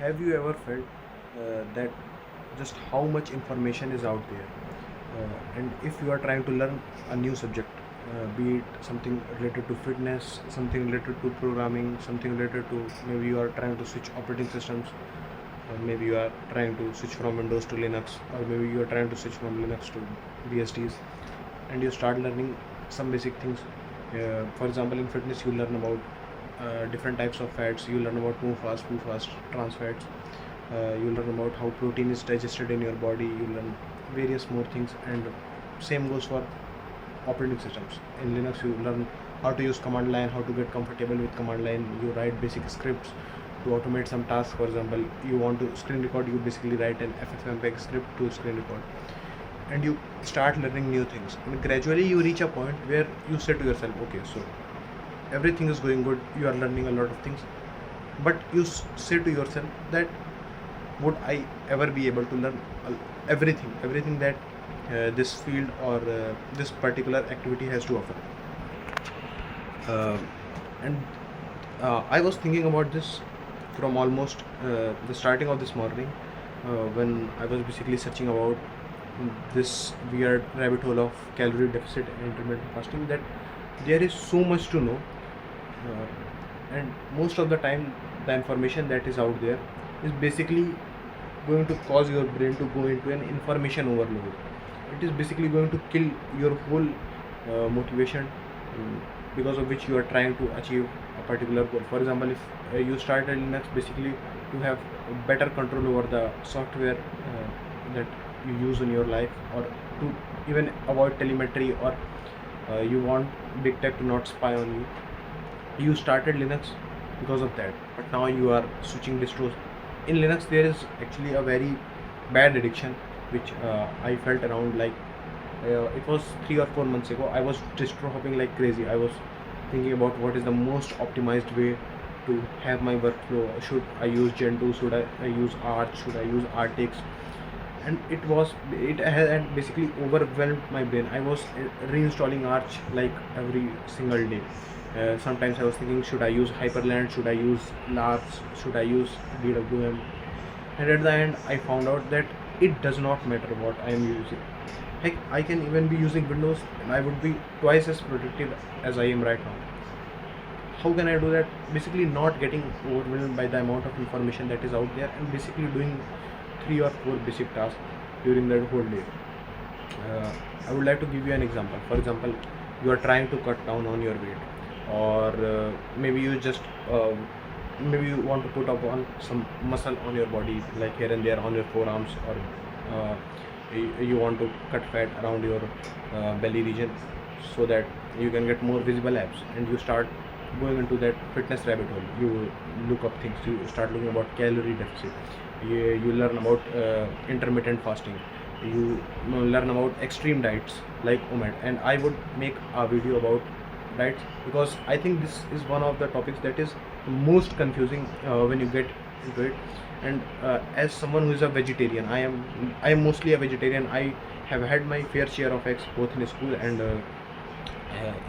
Have you ever felt that just how much information is out there? And if you are trying to learn a new subject, be it something related to fitness, something related to programming, something related to maybe you are trying to switch operating systems, or maybe you are trying to switch from Windows to Linux, or maybe you are trying to switch from Linux to BSDs, and you start learning some basic things. For example, in fitness, you learn about different types of fats. You learn about move fast, trans fats. You learn about how protein is digested in your body. You learn various more things, and same goes for operating systems. In Linux, you learn how to use command line, how to get comfortable with command line. You write basic scripts to automate some tasks. For example, you want to screen record, you basically write an FFmpeg script to screen record, and you start learning new things. And gradually, you reach a point where you say to yourself, okay, so everything is going good, you are learning a lot of things, but you say to yourself that would I ever be able to learn everything that this field or this particular activity has to offer? And I was thinking about this from almost the starting of this morning, when I was basically searching about this weird rabbit hole of calorie deficit and intermittent fasting, that there is so much to know, and most of the time the information that is out there is basically going to cause your brain to go into an information overload. It is basically going to kill your whole motivation, because of which you are trying to achieve a particular goal. For example, if you start at Linux basically to have better control over the software that you use in your life, or to even avoid telemetry, or you want big tech to not spy on you. You started Linux because of that, but now you are switching distros. In Linux, there is actually a very bad addiction, which I felt around like it was 3 or 4 months ago. I was distro hopping like crazy. I was thinking about what is the most optimized way to have my workflow. Should I use Gentoo? Should I use Arch? Should I use Artix? And it had basically overwhelmed my brain. I was reinstalling Arch like every single day. Sometimes I was thinking, should I use Hyperland? Should I use Labs? Should I use DWM? And at the end, I found out that it does not matter what I am using. Heck, I can even be using Windows and I would be twice as productive as I am right now. How can I do that? Basically not getting overwhelmed by the amount of information that is out there, and basically doing 3 or 4 basic tasks during that whole day. I would like to give you an example. For example, you are trying to cut down on your weight, or maybe you just maybe you want to put up on some muscle on your body, like here and there on your forearms, or you want to cut fat around your belly region so that you can get more visible abs, and you start going into that fitness rabbit hole. You look up things, you start looking about calorie deficit, you learn about intermittent fasting, you learn about extreme diets like OMAD. And I would make a video about diets, because I think this is one of the topics that is most confusing when you get into it. And as someone who is a vegetarian, I am mostly a vegetarian. I have had my fair share of eggs both in school and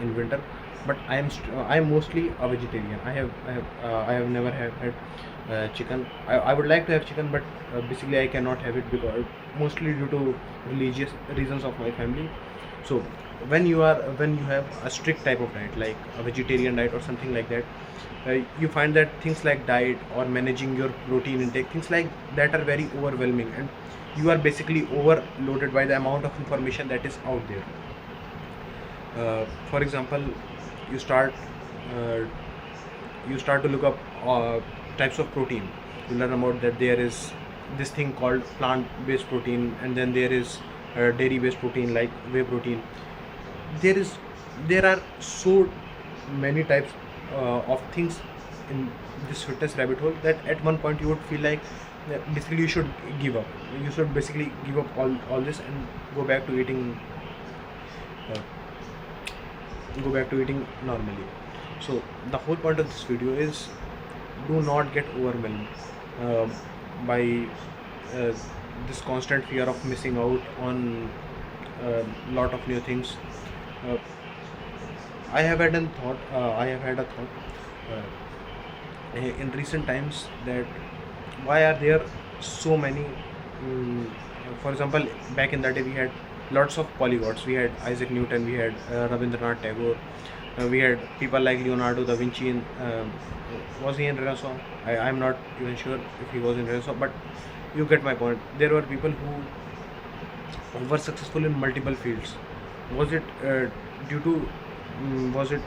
in winter, but I am mostly a vegetarian. I have never had chicken. I would like to have chicken, but basically I cannot have it, because mostly due to religious reasons of my family. So when you have a strict type of diet, like a vegetarian diet or something like that, you find that things like diet or managing your protein intake, things like that are very overwhelming, and you are basically overloaded by the amount of information that is out there. For example, you start to look up types of protein. You learn about that there is this thing called plant-based protein, and then there is dairy-based protein like whey protein. There are so many types of things in this fitness rabbit hole, that at one point you would feel like basically you should give up. You should basically give up all this and go back to eating normally. So the whole point of this video is, do not get overwhelmed by this constant fear of missing out on a lot of new things. I have had a thought in recent times that why are there so many mm, for example, back in that day we had lots of polyglots. We had Isaac Newton, we had Rabindranath Tagore, we had people like Leonardo da Vinci in, was he in Renaissance? I'm not even sure if he was in Renaissance, but you get my point. There were people who were successful in multiple fields. Was it due to was it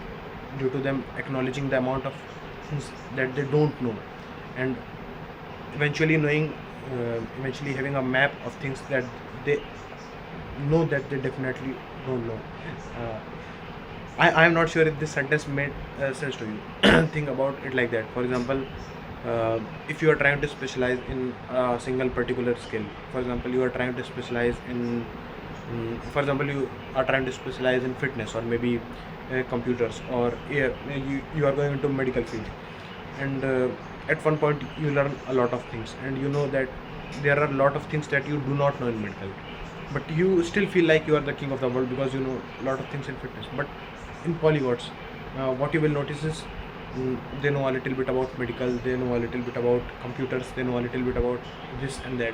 due to them acknowledging the amount of things that they don't know, and eventually knowing, eventually having a map of things that they know that they definitely don't know. Uh, I'm not sure if this sentence made sense to you. Think about it like that. For example, if you are trying to specialize in a single particular skill, for example, you are trying to specialize in, for example, you are trying to specialize in fitness or maybe computers, or you are going into medical field, and at one point you learn a lot of things, and you know that there are a lot of things that you do not know in medical, but you still feel like you are the king of the world because you know a lot of things in fitness. But in polyglots, what you will notice is, they know a little bit about medical, they know a little bit about computers, they know a little bit about this and that,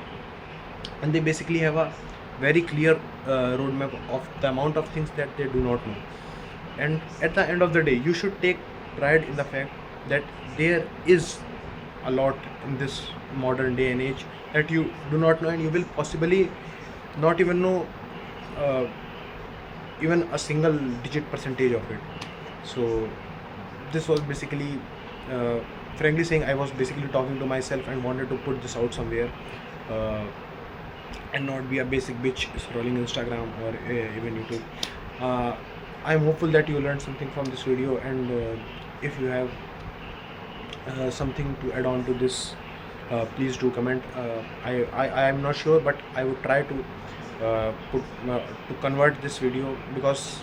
and they basically have a very clear roadmap of the amount of things that they do not know. And at the end of the day, you should take pride in the fact that there is a lot in this modern day and age that you do not know, and you will possibly not even know uh, even a single digit percentage of it. So this was basically, frankly saying, I was basically talking to myself and wanted to put this out somewhere, uh, and not be a basic bitch scrolling Instagram or even YouTube. uh, I'm hopeful that you learned something from this video, and if you have something to add on to this, please do comment. I am not sure, but I would try to to convert this video, because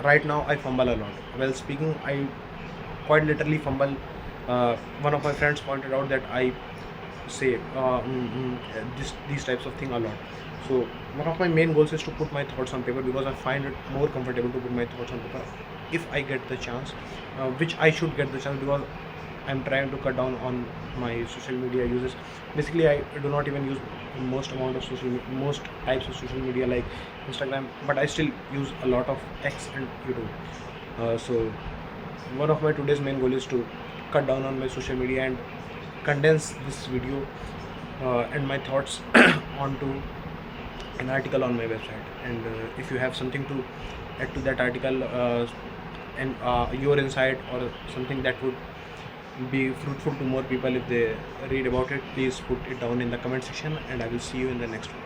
right now I fumble a lot while speaking. I quite literally fumble. One of my friends pointed out that I say these types of thing a lot. So one of my main goals is to put my thoughts on paper, because I find it more comfortable to put my thoughts on paper if I get the chance, which I should get the chance, because I'm trying to cut down on my social media uses. Basically, I do not even use most types of social media like Instagram, but I still use a lot of X and YouTube. So one of my today's main goal is to cut down on my social media and condense this video and my thoughts onto an article on my website. And if you have something to add to that article, and your insight or something that would be fruitful to more people if they read about it, please put it down in the comment section, and I will see you in the next one.